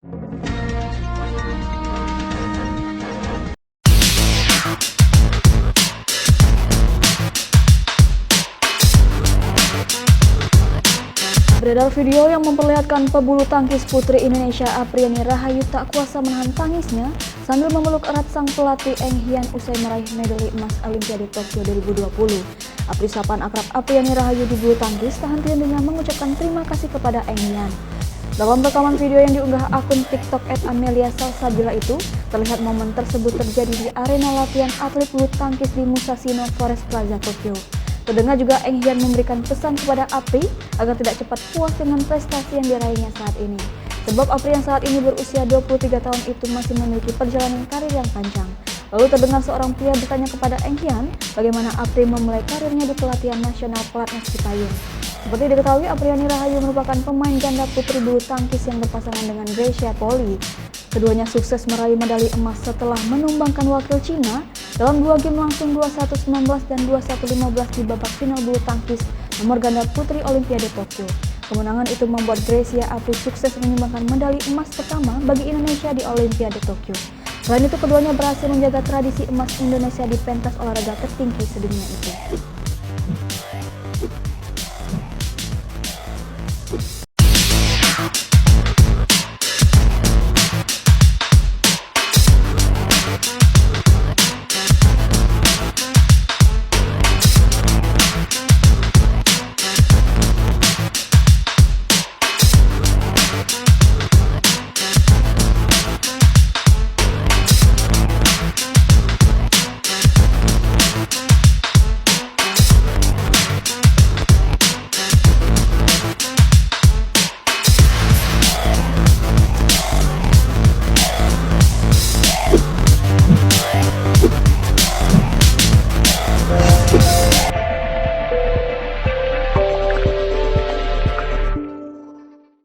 Beredar video yang memperlihatkan pebulu tangkis putri Indonesia Apriani Rahayu tak kuasa menahan tangisnya sambil memeluk erat sang pelatih Eng Hian usai meraih medali emas Olimpiade Tokyo 2020. Apri sapaan akrab Apriani Rahayu di bulu tangkis tak henti-hentinya mengucapkan terima kasih kepada Eng Hian. Dalam rekaman video yang diunggah akun TikTok @amelia_salsabila itu, terlihat momen tersebut terjadi di arena latihan atlet bulu tangkis di Musashino Forest Plaza Tokyo. Terdengar juga Eng Hian memberikan pesan kepada Apri agar tidak cepat puas dengan prestasi yang diraihnya saat ini. Sebab Apri yang saat ini berusia 23 tahun itu masih memiliki perjalanan karir yang panjang. Lalu terdengar seorang pria bertanya kepada Eng Hian bagaimana Apri memulai karirnya di pelatihan nasional pelatnas Cipayung. Seperti diketahui, Apriani Rahayu merupakan pemain ganda putri bulu tangkis yang berpasangan dengan Grecia Poli. Keduanya sukses meraih medali emas setelah menumbangkan wakil Cina dalam 2 game langsung 21-19 dan 21-15 di babak final bulu tangkis nomor ganda putri Olimpiade Tokyo. Kemenangan itu membuat Grecia Apri sukses menyumbangkan medali emas pertama bagi Indonesia di Olimpiade Tokyo. Selain itu, keduanya berhasil menjaga tradisi emas Indonesia di pentas olahraga tertinggi sedunia itu.